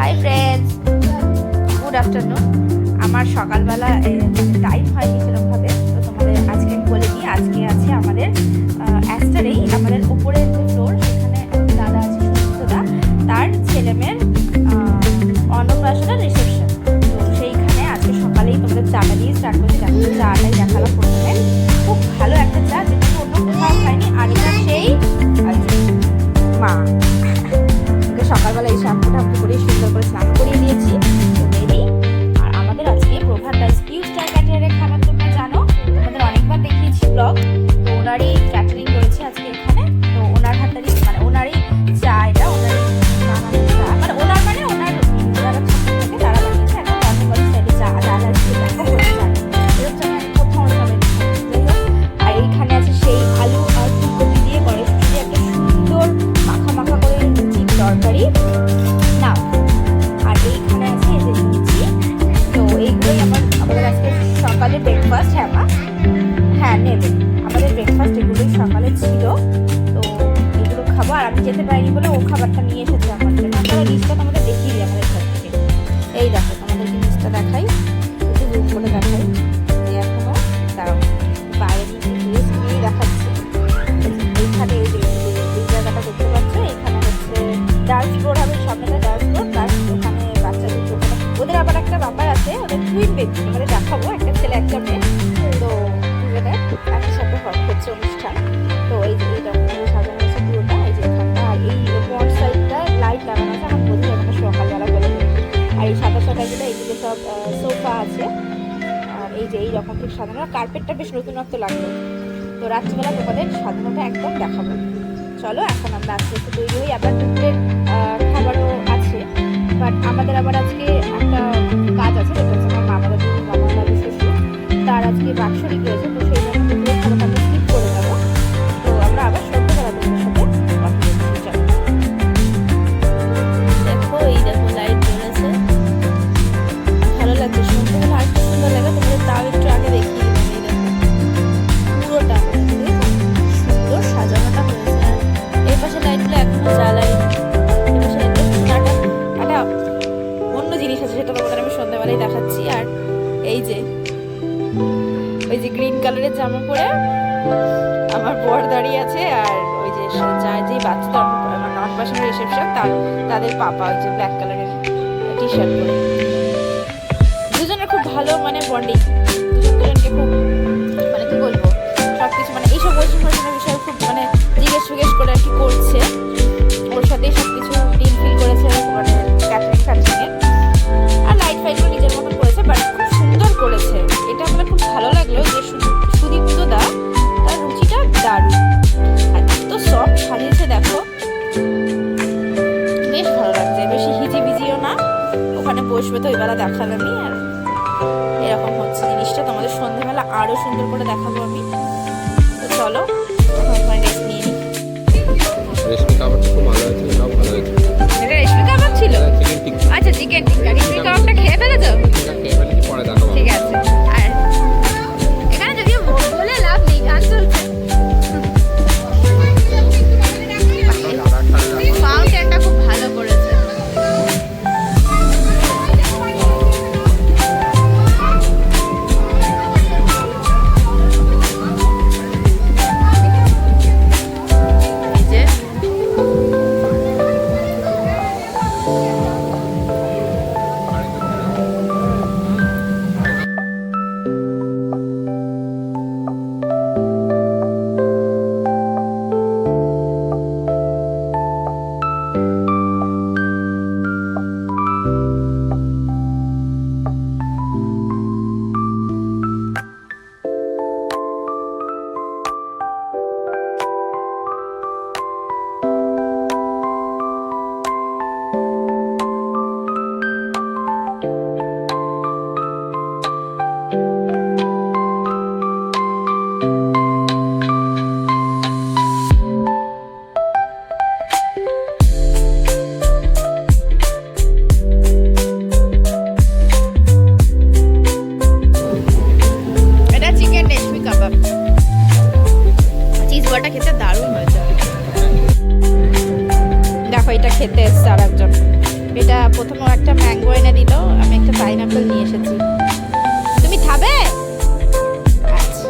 Hi friends, good afternoon. আমার সকালবেলা time হয়নি সেরকমভাবে, তো তোমাদের আজকে আমি বলে দিই। আজকে আছে আমাদের অ্যাস্টারেই আমাদের উপরের যে ফ্লোর, সেখানে দাদা আছে সুস্থদা, তার ছেলেমেয়ের অন্নপ্রাশন রিসেপশন। তো সেইখানে আজকে সকালেই তোমাদের চাটা দিয়ে স্টার্ট করতে যাবো। চাটাই দেখালাম প্রথমে, খুব ভালো একটা চা, যেটা অন্য কোথাও খাইনি। আর এটা সেই মা সকালবেলা এই শ্যাম্পু করে সুন্দর করে স্নান করিয়ে দিয়েছি, রেডি। আর আমাদের আজকে প্রভাত স্কিউ স্টার ক্যাটারিংয়ের খাবার তোমরা জানো, তোমাদের অনেকবার দেখিয়েছি ব্লগ। তো ওনারই ক্যাটারিং করেছে আজকে এখানে। তো ওনার হাতারই মানে ওনারই চা, এটা ওনারই বানানো চা, মানে ওনার যারা থাকে তারা বানিয়েছে। এখন নর্মাল স্টাইলে চা ডাল আসছে দেখো করে চা, এরকম আমি কোথাও যাবে। যাই হোক, আর এইখানে আছে সেই আলু আর ফুলকপি দিয়ে কড়াইশুঁটি দিয়ে একটা সুন্দর মাখা মাখা করে তরকারি না। আর এইখানে আছে এই যে লুচি। তো এইগুলোই আমাদের আজকে সকালে ব্রেকফাস্ট। হ্যাঁ নেবে, আমাদের ব্রেকফাস্ট এগুলোই সকালে ছিল। তো এগুলো খাবো। আর আমি যেতে পারিনি বলে ও খাবারটা নিয়ে এসেছে আমার জন্য। আমরা লিস্টটা তোমাদের দেখিয়ে দিই আমাদের ঘর থেকে। এই দেখো, তোমাদের লিস্টটা দেখাই, একটু জুম করে দেখাই। এখনো দাঁড়াও, বাইরে নিয়ে দেখাচ্ছি। এইখানে এই জায়গাটা দেখতে পাচ্ছ, এখানে হচ্ছে ডান্স ফ্লোর হবে, সামনেটা ডান্স ফ্লোর, প্লাস ওখানে বাচ্চাদের জন্য ওদের আবার একটা ব্যাপার আছে, ওদের টুইন বেবি তোমাদের দেখাবো, একটা ছেলে একটা মেয়ে। তো দুজনে একই সাথে হচ্ছে অনুষ্ঠান। তো এই যে এইরকম সাজানো হয়েছে পুরোটা। এই যে এখানটা, আর এই ফ্রন্ট সাইডটা লাইট লাগানো আছে, আমার বোঝা যাবে না সকালবেলা বলে। আর এই সাদা সাদাগুলো এইগুলো সব সোফা আছে। আর এই যে এইরকম ঠিক সাজানো, কার্পেটটা বেশ নতুনত্ব লাগলো। তো রাত্রিবেলা তোমাদের সাজানোটা একদম দেখাবো। চলো এখন আমরা আস্তে আস্তে তৈরি হই। আবার দুপুরের খাবারও আছে, বাট আমাদের আবার আজকে একটা কাজ আছে, যেটা হচ্ছে আমার মামা দাদু শ্বশুর, তার আজকে বাৎসরিক রয়েছে। তো সেই জন্য দুপুরের খাবারটা আমরা স্কিপ করে যাবো। তো আমরা আবার সন্ধ্যাবেলা তোমাদের সাথে কথা বলছি। চলো দেখো, এই দেখো লাইট জ্বলেছে, ভালো লাগছে। সন্ধ্যাবেলা আর কি সুন্দর লাগে, তোমাদের তাও একটু আগে দেখিয়ে দিলাম। এই দেখো পুরোটা সুন্দর সাজানোটা হয়েছে। আর এই পাশে লাইটগুলো এখনো জ্বালাইনি। এই পাশে একটা অন্য জিনিস আছে, সেটা তোমাদের আমি সন্ধ্যাবেলায় দেখাচ্ছি। আর এই যে ওই যে গ্রিন কালারের জামা পরে আমার বর দাঁড়িয়ে আছে, আর ওই যে যে বাচ্চাদের অন্নপ্রাশন রিসেপশন তাদের পাপা ওই যে ব্ল্যাক কালারের টি শার্ট পরে। দুজনের খুব ভালো মানে বন্ডিং, দুজনকে খুব মানে কি বলবো, সবকিছু মানে এইসব অনুষ্ঠানের বিষয়ে খুব মানে জিজ্ঞেস করে আর কি করছে। ওর সাথেই সবকিছু ডিল ফিল করেছে মানে ক্যাটারিং আর লাইট ফাইটগুলো নিজের মতন করেছে, বাট খুব সুন্দর করেছে। এটা আমার খুব ভালো লাগলো যে সুদীপ্ত দা, তার রুচিটা দারুণ। আর এত সফট সাজিয়েছে দেখো, বেশ ভালো লাগছে। বেশি হিজিবিজিও না। ওখানে বসবে তো ওই বেলা দেখালামই। আর এরকম হচ্ছে জিনিসটা, তোমাদের সন্ধ্যাবেলা আরো সুন্দর করে দেখাবো আমি। তো চলো রেস্ট নিয়ে নিই। রেশমি কাবাবটা খুব ভালো হয়েছে, এটাও ভালো হয়েছে। এটা রেশমি কাবাব ছিল? আচ্ছা, চিকেন টিক্কা। রেশমি কাবাবটা খেয়ে ফেলেছো? খেয়ে ফেলেছি, পরে দেখাবো। ঠিক আছে। আর এখানে যদিও বলে লাভ নেই, গান চলছে। ফাউন্টেনটা খুব ভালো করেছে। প্রথমে ও একটা ম্যাঙ্গো এনে দিল, আমি একটা পাইনাপেল নিয়ে এসেছি। তুমি খাবে? আচ্ছা।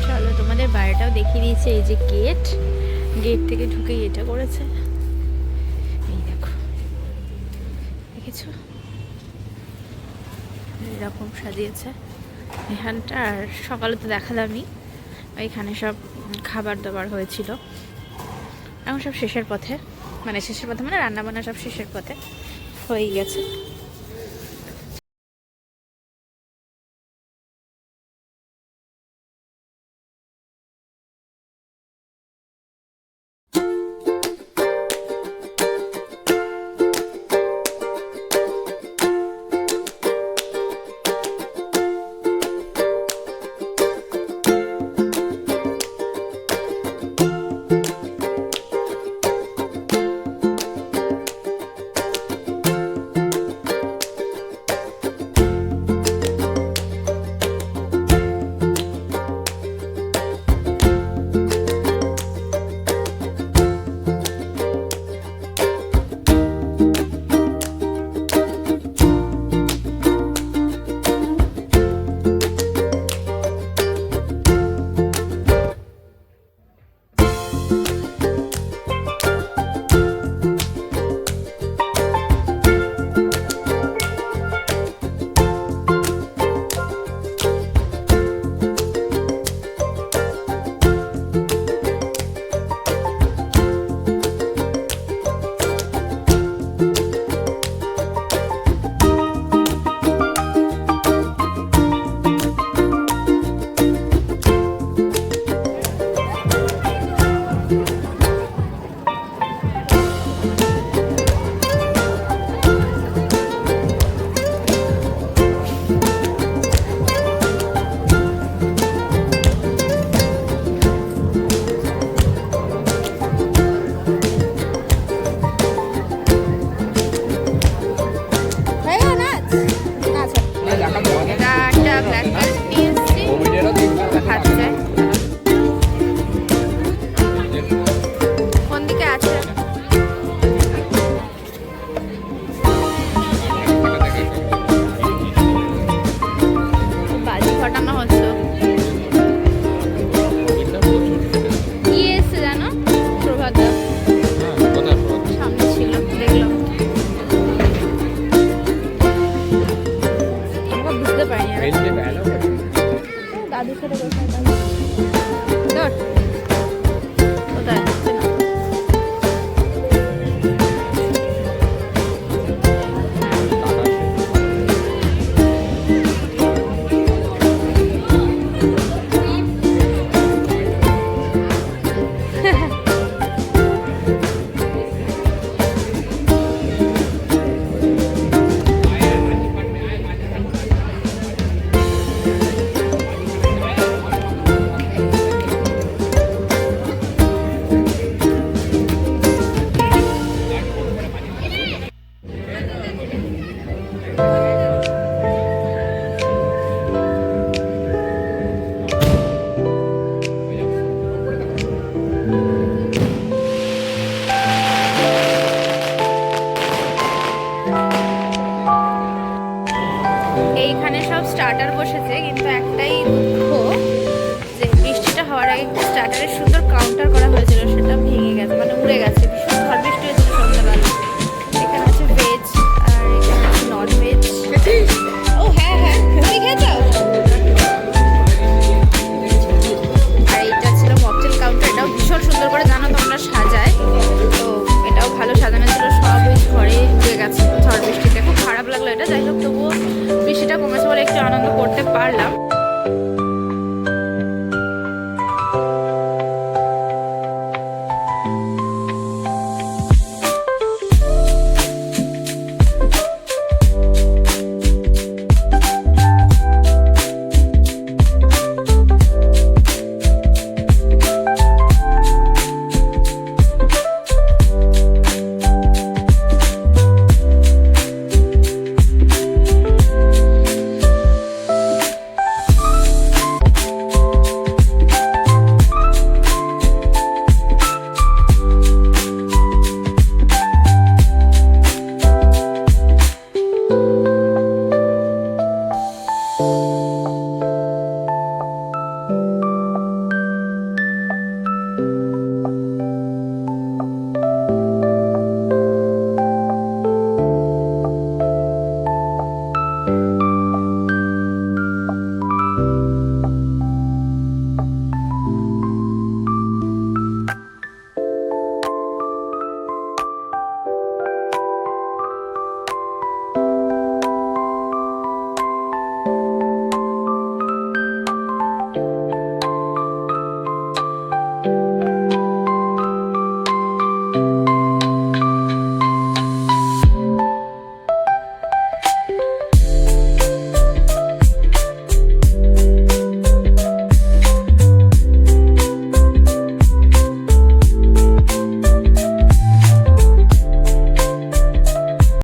চলো তোমাদের বাড়িটাও দেখিয়ে দিয়েছে। এই যে গেট, গেট থেকে ঢুকেই এটা করেছে। এই দেখো, দেখেছো এরকম সাজিয়েছে এখানটা। আর সকালে তো দেখালামই, এখানে সব খাবার দাবার হয়েছিল। এখন সব শেষের পথে, মানে শেষের পথে মানে রান্না বান্না সব শেষের পথে হয়ে গেছে। দাদুর সাথে কোথায় কোথায় এইখানে সব স্টার্টার বসেছে, কিন্তু একটাই দুঃখ যে বৃষ্টিটা হওয়ার আগে স্টার্টারের সুন্দর কাউন্টার করা হয়েছিল, সেটা ভেঙে গেছে, মানে উড়ে গেছে। ভীষণ ঝড় বৃষ্টি হয়েছিল সন্ধ্যাবেলা। এখানে আছে ভেজ আর এখানে আছে নন ভেজ। ও হ্যাঁ হ্যাঁ, তুমি খেয়েছো? আর এইটা ছিল মকটেল কাউন্টার, এটাও ভীষণ সুন্দর করে জানো তোমরা সাজায়, তো এটাও ভালো সাজানো ছিল। সব ওই ঝড়ে উড়ে গেছে ঝড় বৃষ্টিতে, খুব খারাপ লাগলো এটা। যাই হোক, তবুও বৃষ্টিটা কমেছে বলে একটু আনন্দ করতে পারলাম।